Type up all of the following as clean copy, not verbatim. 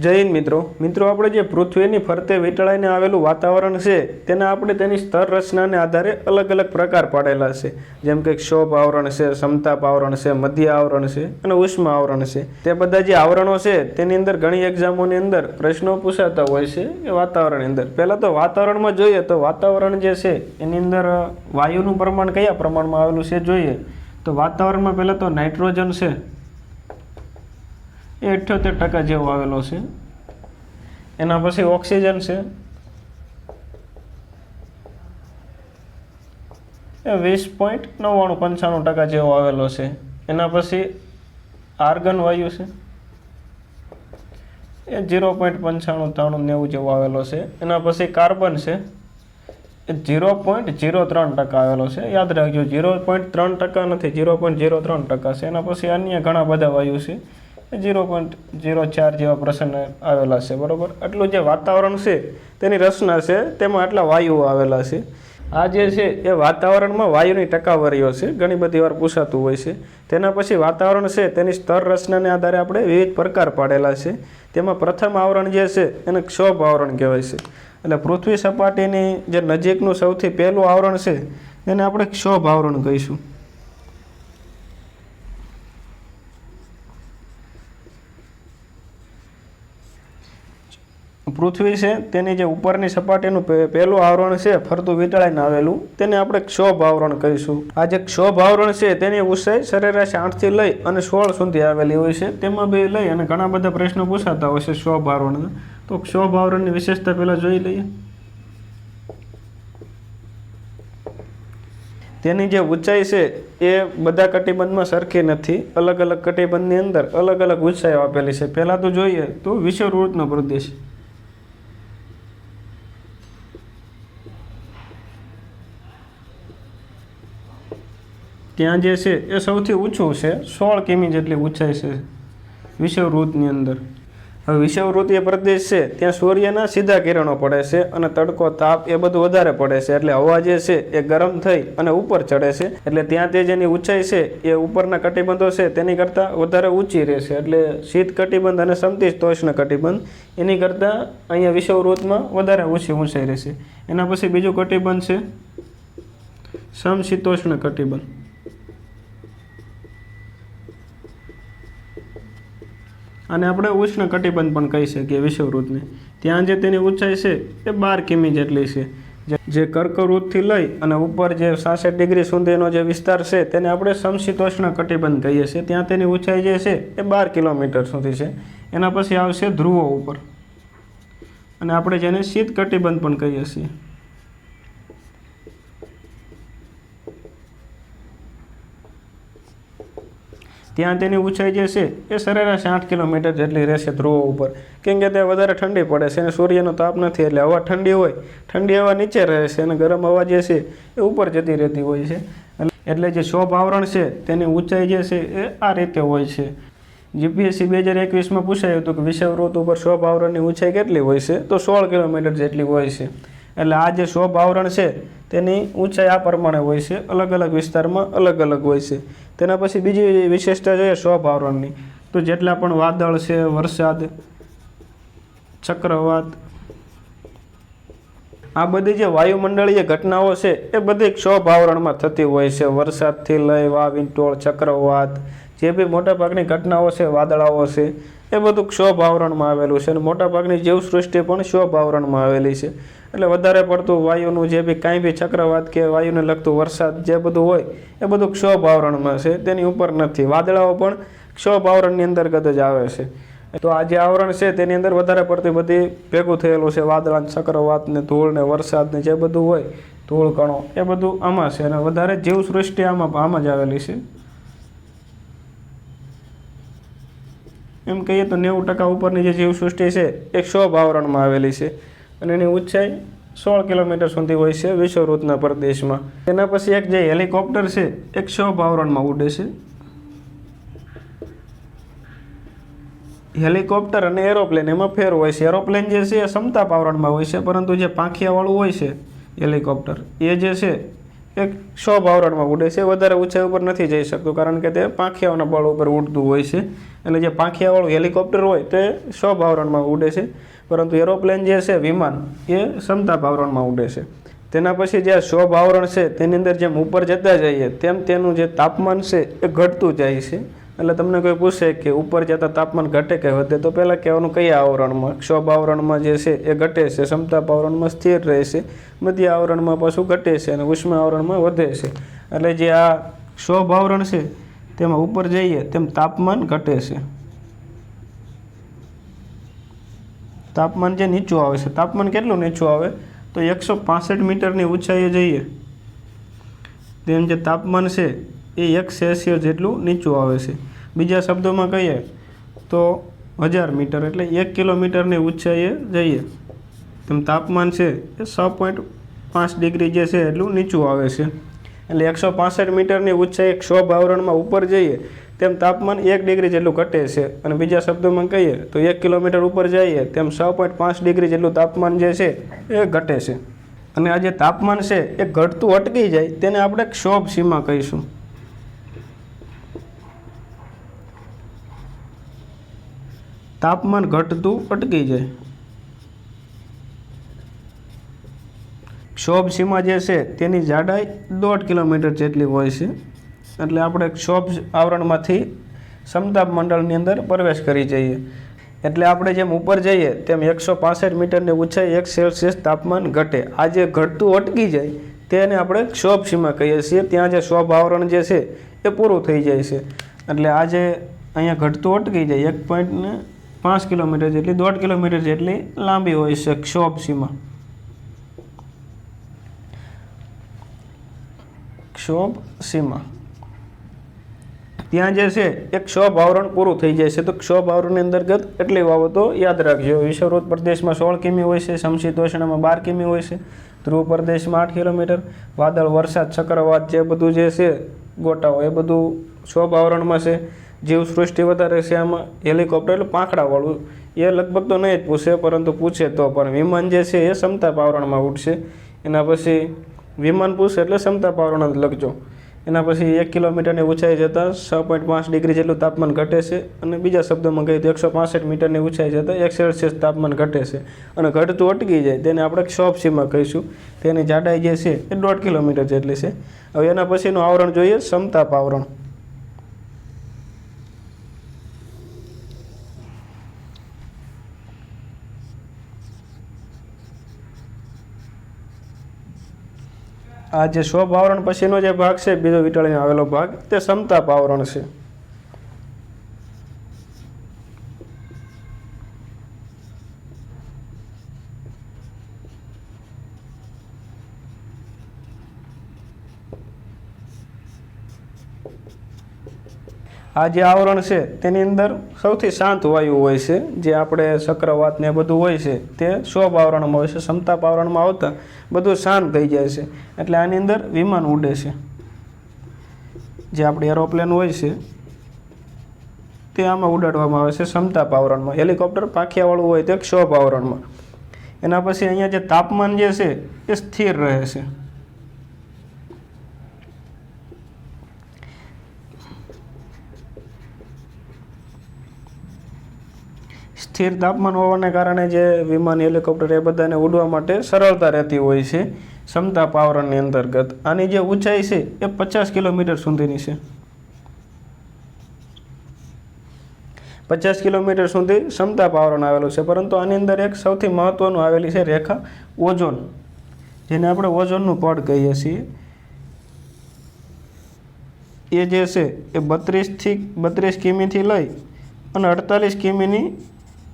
જય હિન્દ મિત્રો આપણે જે પૃથ્વીની ફરતે વીંટળાઈને આવેલું વાતાવરણ છે તેના આપણે તેની સ્તર રચનાને આધારે અલગ અલગ પ્રકાર પાડેલા છે, જેમ કે ક્ષોભ આવરણ છે, સમતાપ આવરણ છે, મધ્ય આવરણ છે અને ઉષ્મા આવરણ છે. તે બધા જે આવરણો છે તેની અંદર ઘણી એક્ઝામોની અંદર પ્રશ્નો પૂછાતા હોય છે એ વાતાવરણની અંદર. પહેલાં તો વાતાવરણમાં જોઈએ તો વાતાવરણ જે છે એની અંદર વાયુનું પ્રમાણ કયા પ્રમાણમાં આવેલું છે જોઈએ તો વાતાવરણમાં પહેલાં તો નાઇટ્રોજન છે એ 78% જેવો આવેલો છે. એના પછી ઓક્સિજન છે એ 20.99-95% જેવો આવેલો છે. એના પછી આર્ગન વાયુ છે એ 0.95-93 જેવો આવેલો છે. એના પછી કાર્બન છે એ 0.03% આવેલો છે. યાદ રાખજો 0.3% નથી, 0.03% છે. એના પછી અન્ય ઘણા બધા વાયુ છે 0.04 જેવા પ્રશ્ન આવેલા છે. બરાબર, આટલું જે વાતાવરણ છે તેની રચના છે તેમાં આટલા વાયુઓ આવેલા છે. આ જે છે એ વાતાવરણમાં વાયુની ટકાવારીઓ છે, ઘણી બધી વાર પૂછાતું હોય છે. તેના પછી વાતાવરણ છે તેની સ્તર રચનાને આધારે આપણે વિવિધ પ્રકાર પાડેલા છે. તેમાં પ્રથમ આવરણ જે છે એને ક્ષોભ આવરણ કહેવાય છે. એટલે પૃથ્વી સપાટીની જે નજીકનું સૌથી પહેલું આવરણ છે તેને આપણે ક્ષોભ આવરણ કહીશું. પૃથ્વી છે તેની જે ઉપરની સપાટીનું પહેલું આવરણ છે ફરતું વીંટળાઈને આવેલું તેને આપણે ક્ષોભ આવરણ કહીશું. આ જે ક્ષોભ આવરણ છે તેની ઊંચાઈ સરેરાશ 8થી લઈ અને 16 સુધી આવેલી હોય છે. તેમાં બે લઈ અને ઘણા બધા પ્રશ્નો પૂછાતા હોય છે ક્ષોભ આવરણના. તો ક્ષોભ આવરણની વિશેષતા પહેલાં જોઈ લઈએ. તેની જે ઊંચાઈ છે એ બધા કટિબંધમાં સરખી નથી, અલગ અલગ કટિબંધની અંદર અલગ અલગ ઊંચાઈઓ આપેલી છે. પહેલાં તો જોઈએ તો વિષુવવૃત્તનો પ્રદેશ, ત્યાં જે છે એ સૌથી ઊંચું છે, 16 કિમી જેટલી ઊંચાઈ છે વિષુવવૃત્તની અંદર. હવે વિષુવવૃત્તીય પ્રદેશ છે ત્યાં સૂર્યના સીધા કિરણો પડે છે અને તડકો, તાપ એ બધું વધારે પડે છે. એટલે હવા જે છે એ ગરમ થઈ અને ઉપર ચડે છે. એટલે ત્યાં તે જેની ઊંચાઈ છે એ ઉપરના કટિબંધો છે તેની કરતાં વધારે ઊંચી રહેશે. એટલે શીત કટિબંધ અને સમશીતોષ્ણ કટિબંધ એની કરતાં અહીંયા વિષુવવૃત્તમાં વધારે ઊંચી ઊંચાઈ રહેશે. એના પછી બીજું કટિબંધ છે સમશીતોષ્ણ કટિબંધ. અને આપણે ઉષ્ણ કટિબંધ પણ કહી શકીએ વિષુવવૃત્તને. ત્યાં જે તેની ઊંચાઈ છે એ 12 કિમી જેટલી છે. જે કર્કવૃત્તથી લઈ અને ઉપર જે 66 ડિગ્રી સુધીનો જે વિસ્તાર છે તેને આપણે સમશીતોષ્ણ કટિબંધ કહીએ છીએ. ત્યાં તેની ઊંચાઈ જે છે એ 12 કિલોમીટર સુધી છે. એના પછી આવશે ધ્રુવો ઉપર અને આપણે જેને શીત કટિબંધ પણ કહીએ છીએ. ત્યાં તેની ઊંચાઈ જે છે એ સરેરાશ 8 કિલોમીટર જેટલી રહેશે ધ્રુવો ઉપર. કેમ કે ત્યાં વધારે ઠંડી પડે છે અને સૂર્યનો તાપ નથી, એટલે હવા ઠંડી હોય, ઠંડી હવા નીચે રહે છે અને ગરમ હવા જે છે એ ઉપર જતી રહેતી હોય છે. એટલે જે ક્ષોભ આવરણ છે તેની ઊંચાઈ જે છે એ આ રીતે હોય છે. જીપીએસસી 2021માં પૂછાયું હતું કે વિષુવવૃત્ત ઉપર ક્ષોભ આવરણની ઊંચાઈ કેટલી હોય છે, તો 16 કિલોમીટર જેટલી હોય છે. એટલે આ જે ક્ષોભ આવરણ છે તેની ઊંચાઈ આ પ્રમાણે હોય છે, અલગ અલગ વિસ્તારમાં અલગ અલગ હોય છે. તેના પછી બીજી વિશેષતા જોઈએ ક્ષોભ આવરણની, તો જેટલા પણ વાદળ છે, વરસાદ, ચક્રવાત, આ બધી જે વાયુમંડળીય ઘટનાઓ છે એ બધી ક્ષોભ આવરણમાં થતી હોય છે. વરસાદથી લઈ વાવાઝોડા, ચક્રવાત, જે બી મોટાભાગની ઘટનાઓ છે, વાદળાઓ છે, એ બધું ક્ષોભ આવરણમાં આવેલું છે. અને મોટાભાગની જીવસૃષ્ટિ પણ ક્ષોભ આવરણમાં આવેલી છે. એટલે વધારે પડતું વાયુનું જે બી કાંઈ બી ચક્રવાત કે વાયુને લગતું વરસાદ જે બધું હોય એ બધું ક્ષોભ આવરણમાં છે, તેની ઉપર નથી. વાદળાઓ પણ ક્ષોભ આવરણની અંતર્ગત જ આવે છે. તો આ જે આવરણ છે તેની અંદર વધારે પડતી બધી ભેગું થયેલું છે. વાદળા, ચક્રવાત ને ધૂળ ને વરસાદ ને જે બધું હોય, ધૂળ કણો, એ બધું આમાં છે. અને વધારે જીવસૃષ્ટિ આમાં જ આવેલી છે. એમ કહીએ તો 90% ઉપરની જે જીવસૃષ્ટિ છે એ ક્ષોભ આવરણમાં આવેલી છે. અને એની ઊંચાઈ 16 કિલોમીટર સુધી હોય છે વિષુવવૃત્તના પ્રદેશમાં. તેના પછી એક જે હેલિકોપ્ટર છે એ ક્ષોભ આવરણમાં ઉડે છે. હેલિકોપ્ટર અને એરોપ્લેન એમાં ફેર હોય છે. એરોપ્લેન જે છે એ સમતાપ આવરણમાં હોય છે, પરંતુ જે પાંખિયાવાળું હોય છે હેલિકોપ્ટર એ જે છે એક શોભ આવરણમાં ઉડે છે, વધારે ઊંચાઈ ઉપર નથી જઈ શકતું કારણ કે તે પાંખિયાઓના બળ ઉપર ઉડતું હોય છે. એટલે જે પાંખિયાવાળું હેલિકોપ્ટર હોય તે શોભ આવરણમાં ઉડે છે, પરંતુ એરોપ્લેન જે છે વિમાન એ સમતાપ આવરણમાં ઉડે છે. તેના પછી જે શોભ આવરણ છે તેની અંદર જેમ ઉપર જતા જઈએ તેમ તેનું જે તાપમાન છે એ ઘટતું જાય છે. એટલે તમને કોઈ પૂછે કે ઉપર જતાં તાપમાન ઘટે કે વધે, તો પહેલાં કહેવાનું કયા આવરણમાં? ક્ષોભ આવરણમાં જે છે એ ઘટે છે, સમતાપ આવરણમાં સ્થિર રહે છે, મધ્ય આવરણમાં પાછું ઘટે છે અને ઉષ્મ આવરણમાં વધે છે. એટલે જે આ ક્ષોભ આવરણ છે તેમાં ઉપર જઈએ તેમ તાપમાન ઘટે છે. તાપમાન જે નીચું આવે છે, તાપમાન કેટલું નીચું આવે તો 165 મીટરની ઊંચાઈએ જઈએ તેમ જે તાપમાન છે એ 1 સેલ્સિયસ જેટલું નીચું આવે છે. બીજા શબ્દોમાં કહીએ તો 1000 મીટર એટલે 1 કિલોમીટરની ઊંચાઈએ જઈએ તેમ તાપમાન છે એ 6.5 ડિગ્રી જે છે એટલું નીચું આવે છે. એટલે 165 મીટરની ઊંચાઈએ ક્ષોભ આવરણમાં ઉપર જઈએ તેમ તાપમાન 1 ડિગ્રી જેટલું ઘટે છે. અને બીજા શબ્દોમાં કહીએ તો 1 કિલોમીટર ઉપર જઈએ તેમ 6.5 ડિગ્રી જેટલું તાપમાન જે છે એ ઘટે છે. અને આ જે તાપમાન છે એ ઘટતું અટકી જાય તેને આપણે ક્ષોભ સીમા કહીશું. તાપમાન ઘટતું અટકી જાય. ક્ષોભ સીમા જે છે તેની જાડાઈ 1.5 કિલોમીટર જેટલી હોય છે. એટલે આપણે ક્ષોભ આવરણમાંથી સમતાપ મંડળની અંદર પ્રવેશ કરી જઈએ. એટલે આપણે જેમ ઉપર જઈએ તેમ 165 મીટરની ઊંચાઈ 1 સેલ્સિયસ તાપમાન ઘટે. આ જે ઘટતું અટકી જાય તેને આપણે ક્ષોભ સીમા કહીએ છીએ. ત્યાં જે ક્ષોભ આવરણ જે છે એ પૂરું થઈ જાય છે. એટલે આ જે અહીંયા ઘટતું અટકી જાય 1.5 કિલોમીટર જેટલી 1.5 કિલોમીટર જેટલી લાંબી હોય છે ક્ષોભ સીમા. ક્ષોભ સીમા ત્યાં જે છે એક ક્ષોભ આવરણ પૂરું થઈ જાય છે. તો ક્ષોભ આવરણની અંતર્ગત એટલી બાબતો યાદ રાખજો. વિષુવવૃત્ત પ્રદેશમાં 16 કિમી હોય છે, સમશીતોષ્ણમાં 12 કિમી હોય છે, ધ્રુવ પ્રદેશમાં 8 કિલોમીટર, વાદળ, વરસાદ, ચક્રવાત જે બધું જે છે ગોટાઓ એ બધું ક્ષોભ આવરણમાં છે. જીવસૃષ્ટિ વધારે છે આમાં. હેલિકોપ્ટર એટલે પાંખડાવાળું એ લગભગ તો નહીં જ પૂછે, પરંતુ પૂછે તો પણ વિમાન જે છે એ સમતાપ આવરણમાં ઉડશે. એના પછી વિમાન પૂછે એટલે સમતાપ આવરણ જ લખજો. એના પછી 1 કિલોમીટરની ઊંચાઈ જતાં 6.5 ડિગ્રી જેટલું તાપમાન ઘટે છે. અને બીજા શબ્દોમાં કહીએ તો 165 મીટરની ઊંચાઈ જતાં 1 સેલ્સિયસ તાપમાન ઘટે છે. અને ઘટતું અટકી જાય તેને આપણે ક્ષોભ સીમા કહીશું. તેની જાડાઈ જે છે એ 1.5 કિલોમીટર જેટલી છે. હવે એના પછીનું આવરણ જોઈએ સમતાપ આવરણ. આ જે ક્ષોભ આવરણ પછીનો જે ભાગ છે બીજો વીંટળીને આવેલો ભાગ તે સમતાપ આવરણ છે. આ જે આવરણ છે તેની અંદર સૌથી શાંત વાયુ હોય છે. જે આપણે ચક્રવાત ને બધું હોય છે તે ક્ષોભ આવરણમાં હોય છે. સમતાપ આવરણમાં આવતા બધું શાંત થઈ જાય છે. એટલે આની અંદર વિમાન ઉડે છે. જે આપણે એરોપ્લેન હોય છે તે આમાં ઉડાડવામાં આવે છે સમતાપ આવરણમાં. હેલિકોપ્ટર પાંખિયાવાળું હોય તે ક્ષોભ આવરણમાં. એના પછી અહીંયા જે તાપમાન જે છે એ સ્થિર રહે છે. સ્થિર તાપમાન હોવાને કારણે જે વિમાન, હેલિકોપ્ટર એ બધાને ઉડવા માટે સરળતા રહેતી હોય છે સમતાપ આવરણની અંતર્ગત. આની જે ઊંચાઈ છે એ 50 કિલોમીટર સુધીની છે. 50 કિલોમીટર સુધી સમતાપ આવરણ આવેલું છે. પરંતુ આની અંદર એક સૌથી મહત્વનું આવેલી છે રેખા ઓઝોન, જેને આપણે ઓઝોનનું પડ કહીએ છીએ. એ જે છે એ 32 કિમીથી લઈ અને 48 કિમીની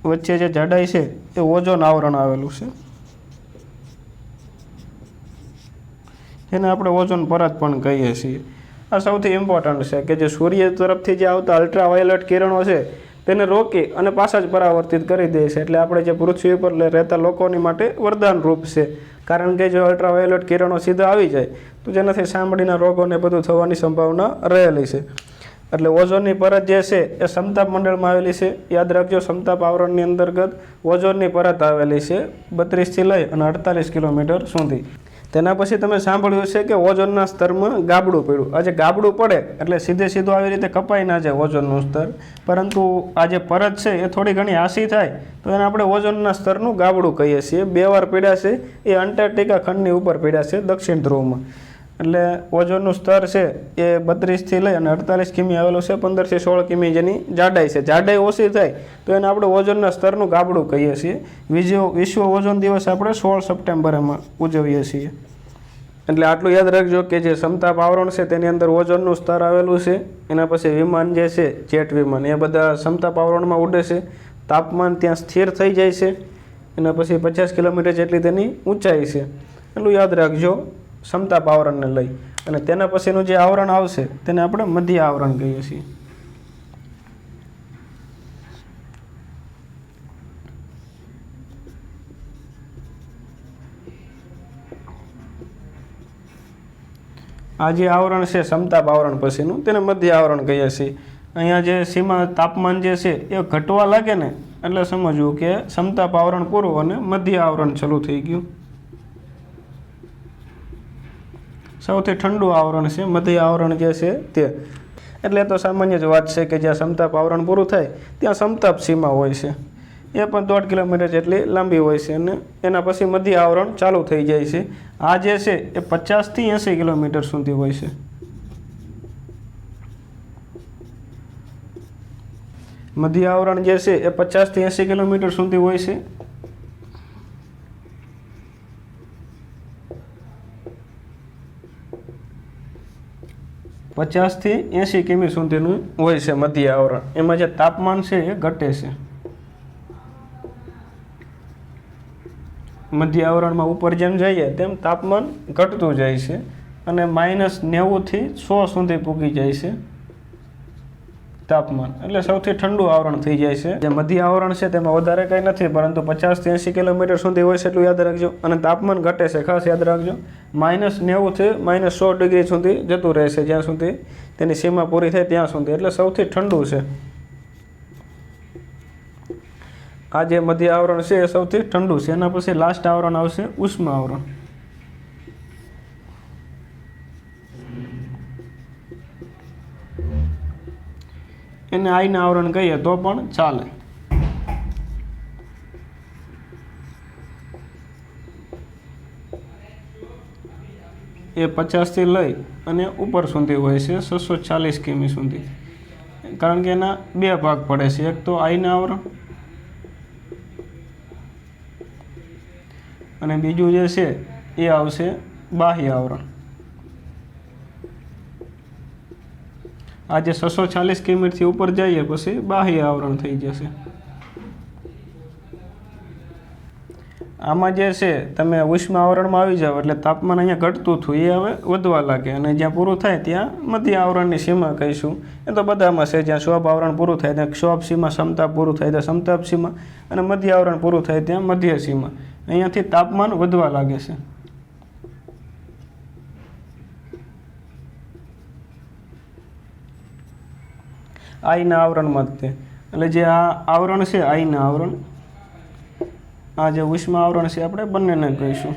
વચ્ચે જે જાડાઈ છે એ ઓઝોન આવરણ આવેલું છે. જેને આપણે ઓઝોન પરત પણ કહીએ છીએ. આ સૌથી ઇમ્પોર્ટન્ટ છે કે જે સૂર્ય તરફથી જે આવતા અલ્ટ્રાવાયોલેટ કિરણો છે તેને રોકી અને પાછા જ પરાવર્તિત કરી દે છે. એટલે આપણે જે પૃથ્વી પર રહેતા લોકોની માટે વરદાન રૂપ છે. કારણ કે જો અલ્ટ્રાવાયોલેટ કિરણો સીધા આવી જાય તો જેનાથી ચામડીના રોગોને બધું થવાની સંભાવના રહેલી છે. એટલે ઓઝોનની પરત જે છે એ સમતાપ મંડળમાં આવેલી છે. યાદ રાખજો, સમતાપ આવરણની અંતર્ગત ઓઝોનની પરત આવેલી છે 32થી લઈ અને 48 કિલોમીટર સુધી. તેના પછી તમે સાંભળ્યું હશે કે ઓઝોનના સ્તરમાં ગાબડું પડ્યું. આજે ગાબડું પડે એટલે સીધું આવી રીતે કપાઈ ના જાય ઓઝોનનું સ્તર, પરંતુ આ જે પરત છે એ થોડી ઘણી આછી થાય તો એને આપણે ઓઝોનના સ્તરનું ગાબડું કહીએ છીએ. 2 વાર પડ્યા છે એ અંટાર્કટિકા ખંડની ઉપર પડ્યા છે દક્ષિણ ધ્રુવમાં. એટલે ઓઝોનનું સ્તર છે એ 32થી લઈ અને 48 કિમી આવેલું છે. 15 થી 16 કિમી જેની જાડાઈ છે. જાડાઈ ઓછી થાય તો એને આપણે ઓઝોનના સ્તરનું ગાબડું કહીએ છીએ. વિશ્વ ઓઝોન દિવસ આપણે 16 સપ્ટેમ્બરમાં ઉજવીએ છીએ. એટલે આટલું યાદ રાખજો કે જે સમતાપ આવરણ છે તેની અંદર ઓઝોનનું સ્તર આવેલું છે. એના પછી વિમાન જે છે જેટ વિમાન એ બધા સમતાપ આવરણમાં ઉડે છે. તાપમાન ત્યાં સ્થિર થઈ જાય છે. એના પછી 50 કિલોમીટર જેટલી તેની ઊંચાઈ છે. એટલું યાદ રાખજો સમતાપ આવરણને લઈ. અને તેના પછીનું જે આવરણ આવશે તેને આપણે મધ્ય આવરણ કહીએ છીએ. આ જે આવરણ છે સમતાપ આવરણ પછીનું તેને મધ્ય આવરણ કહીએ છીએ. અહીંયા જે સીમા તાપમાન જે છે એ ઘટવા લાગે ને એટલે સમજવું કે સમતાપ આવરણ પૂરું અને મધ્ય આવરણ ચાલુ થઈ ગયું. સૌથી ઠંડુ આવરણ છે મધ્ય આવરણ જે છે તે. એટલે તો સામાન્ય જ વાત છે કે જ્યાં સમતાપ આવરણ પૂરું થાય ત્યાં સમતાપ સીમા હોય છે. એ પણ 1.5 કિલોમીટર જેટલી લાંબી હોય છે અને એના પછી મધ્ય આવરણ ચાલુ થઈ જાય છે. આ જે છે એ 50થી 80 કિલોમીટર સુધી હોય છે. મધ્ય આવરણ જે છે એ 50થી 80 કિલોમીટર સુધી હોય છે. થી 80 કિમી સુધીનું હોય છે મધ્ય આવરણ. એમાં જે તાપમાન છે એ ઘટે છે. મધ્ય આવરણમાં ઉપર જેમ જઈએ તેમ તાપમાન ઘટતું જાય છે અને -90 થી 100 સુધી પૂગી જાય છે તાપમાન. એટલે સૌથી ઠંડુ આવરણ થઈ જાય છે. જે મધ્ય આવરણ છે તેમાં વધારે કંઈ નથી, પરંતુ 50 થી 80 કિલોમીટર સુધી હોય છે એટલું યાદ રાખજો. અને તાપમાન ઘટે છે, ખાસ યાદ રાખજો. -90 થી -100 ડિગ્રી સુધી જતું રહે છે, જ્યાં સુધી તેની સીમા પૂરી થાય ત્યાં સુધી. એટલે સૌથી ઠંડુ છે. આ જે મધ્ય આવરણ છે એ સૌથી ઠંડુ છે. એના પછી લાસ્ટ આવરણ આવશે ઉષ્મ આવરણ. એને આઈના આવરણ કહીએ તો પણ ચાલે. એ 50 થી લઈ અને ઉપર સુધી હોય છે 640 કિમી સુધી. કારણ કે એના 2 ભાગ પડે છે. એક તો આઈના આવરણ અને બીજું જે છે એ આવશે બાહ્ય આવરણ. આજે 640 કિમીથી ઉપર જઈએ પછી બાહ્ય આવરણ થઈ જશે. આમાં જે છે તમે ઉષ્મ આવરણમાં આવી જાઓ એટલે તાપમાન અહીંયા ઘટતું થયું એ હવે વધવા લાગે અને જ્યાં પૂરું થાય ત્યાં મધ્ય આવરણની સીમા કહીશું. એ તો બધામાં છે. જ્યાં ક્ષોભ આવરણ પૂરું થાય ત્યાં ક્ષોભ સીમા, સમતાપ પૂરું થાય ત્યાં સમતાપ સીમા અને મધ્ય આવરણ પૂરું થાય ત્યાં મધ્ય સીમા. અહીંયાથી તાપમાન વધવા લાગે છે. આઈના આવરણમાં જ તે. એટલે જે આ આવરણ છે આઈના આવરણ, આ જે ઉષ્મ આવરણ છે આપણે બંનેને કહીશું.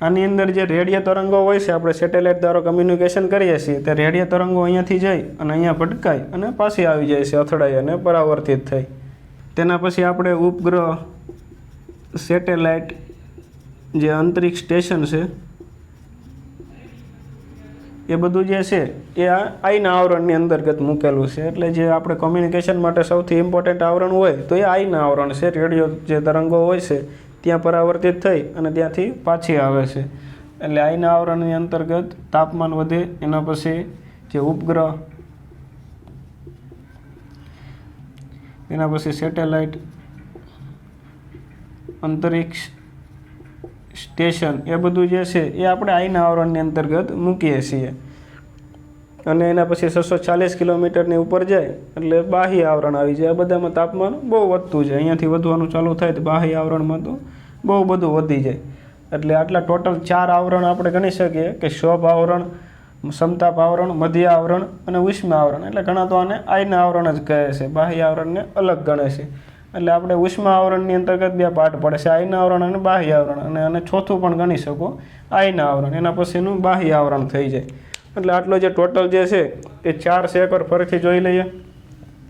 આની અંદર જે રેડિયો તરંગો હોય છે, આપણે સેટેલાઇટ દ્વારા કમ્યુનિકેશન કરીએ છીએ, તે રેડિયો તરંગો અહીંયાથી જઈ અને અહીંયા ભટકાય અને પાછી આવી જાય છે અથડાઈ અને પરાવર્તિત થઈ. તેના પછી આપણે ઉપગ્રહ, સેટેલાઇટ, જે અંતરિક્ષ સ્ટેશન છે એ બધું જે છે એ આ આઈના આવરણની અંતર્ગત મૂકેલું છે. એટલે જે આપણે કોમ્યુનિકેશન માટે સૌથી ઇમ્પોર્ટન્ટ આવરણ હોય તો એ આઈના આવરણ છે. રેડિયો જે તરંગો હોય છે ત્યાં પરાવર્તિત થઈ અને ત્યાંથી પાછી આવે છે. એટલે આઈના આવરણની અંતર્ગત તાપમાન વધે. એના પછી જે ઉપગ્રહ, એના પછી સેટેલાઇટ, અંતરિક્ષ સ્ટેશન, એ બધું જે છે એ આપણે આઈના આવરણની અંતર્ગત મૂકીએ છીએ. અને એના પછી 640 કિલોમીટરની ઉપર જાય એટલે બાહ્ય આવરણ આવી જાય. આ બધામાં તાપમાન બહુ વધતું જાય. અહીંયાથી વધવાનું ચાલુ થાય તો બાહ્ય આવરણમાં તો બહુ બધું વધી જાય. એટલે આટલા ટોટલ 4 આવરણ આપણે ગણી શકીએ કે ક્ષોભ આવરણ, સમતાપ આવરણ, મધ્ય આવરણ અને ઉષ્મ આવરણ. એટલે ઘણા તો આને આઈના આવરણ જ કહે છે, બાહ્ય આવરણને અલગ ગણે છે. એટલે આપણે ઉષ્મા આવરણની અંતર્ગત બે પાર્ટ પડે છે, આયના આવરણ અને બાહ્ય આવરણ, અને ચોથું પણ ગણી શકો આયના આવરણ, એના પછીનું બાહ્ય આવરણ થઈ જાય. એટલે આટલો જે ટોટલ જે છે એ 4 છે. એકવાર ફરીથી જોઈ લઈએ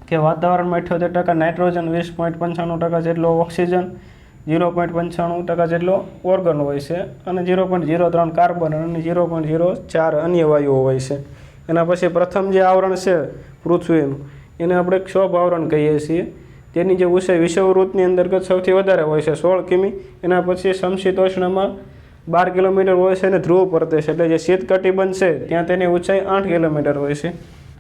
કે વાતાવરણમાં 78% નાઇટ્રોજન, 20.95% જેટલો ઓક્સિજન, 0.95% જેટલો ઓર્ગન હોય છે, અને 0.03 કાર્બન અને 0.04 અન્ય વાયુઓ હોય છે. એના પછી પ્રથમ જે આવરણ છે પૃથ્વીનું, એને આપણે ક્ષોભ આવરણ કહીએ છીએ. તેની જે ઊંચાઈ વિષુવવૃત્તની અંતર્ગત સૌથી વધારે હોય છે 16 કિમી. એના પછી સમશીતોષ્ણમાં 12 કિલોમીટર હોય છે અને ધ્રુવ પ્રદેશ એટલે જે શીત કટિબંધ છે ત્યાં તેની ઊંચાઈ 8 કિલોમીટર હોય છે.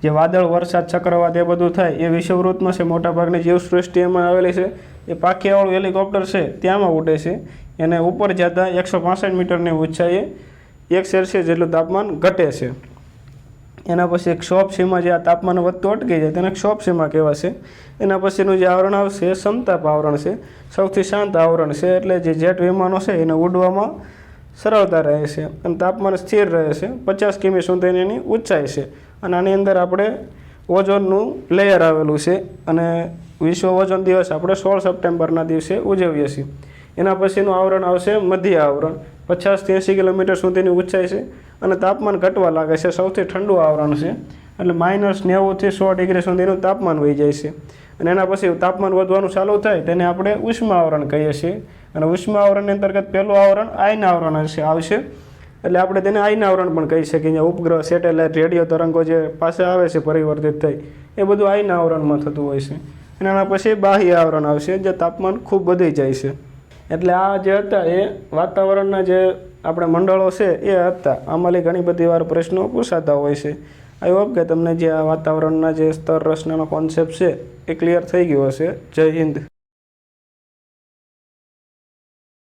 જે વાદળ, વરસાદ, ચક્રવાત એ બધું થાય એ વિષુવવૃત્તમાં છે. મોટાભાગની જીવસૃષ્ટિ એમાં આવેલી છે. એ પાખિયાવાળું હેલિકોપ્ટર છે ત્યાંમાં ઉડે છે. એને ઉપર જતાં 165 મીટરની ઊંચાઈએ 1 સેલ્સિયસ જેટલું તાપમાન ઘટે છે. એના પછી ક્ષોભ સીમા, જે આ તાપમાન વધતું અટકી જાય તેને ક્ષોભ સીમા કહેવાશે. એના પછીનું જે આવરણ આવશે સમતાપ આવરણ છે, સૌથી શાંત આવરણ છે. એટલે જે જેટ વિમાનો છે એને ઉડવામાં સરળતા રહે છે અને તાપમાન સ્થિર રહે છે. 50 કિમી સુધીની એની ઊંચાઈ છે. અને આની અંદર આપણે ઓઝોનનું લેયર આવેલું છે, અને વિશ્વ ઓઝોન દિવસ આપણે 16 સપ્ટેમ્બરના દિવસે ઉજવીએ છીએ. એના પછીનું આવરણ આવશે મધ્ય આવરણ, 50 થી 80 કિલોમીટર સુધીની ઊંચાઈ છે અને તાપમાન ઘટવા લાગે છે. સૌથી ઠંડુ આવરણ છે, એટલે -90 થી 100 ડિગ્રી સુધીનું તાપમાન વહી જાય છે. અને એના પછી તાપમાન વધવાનું ચાલુ થાય તેને આપણે ઉષ્મા આવરણ કહીએ છીએ. અને ઉષ્મા આવરણની અંતર્ગત પહેલું આવરણ આયના આવરણ આવશે. એટલે આપણે તેને આયના આવરણ પણ કહી શકીએ. અહીંયા ઉપગ્રહ, સેટેલાઇટ, રેડિયો તરંગો જે પાસે આવે છે પરિવર્તિત થઈ, એ બધું આયના આવરણમાં થતું હોય છે. અને એના પછી બાહ્ય આવરણ આવશે, જે તાપમાન ખૂબ વધી જાય છે. એટલે આ જે હતા એ વાતાવરણના જે આપણે મંડળો છે એ હતા. આમાંની ઘણી બધી વાર પ્રશ્નો પૂછાતા હોય છે. આઈ હોપ કે તમને જે આ વાતાવરણના જે સ્તર રચનાનો કોન્સેપ્ટ છે એ ક્લિયર થઈ ગયો હશે. જય હિન્દ.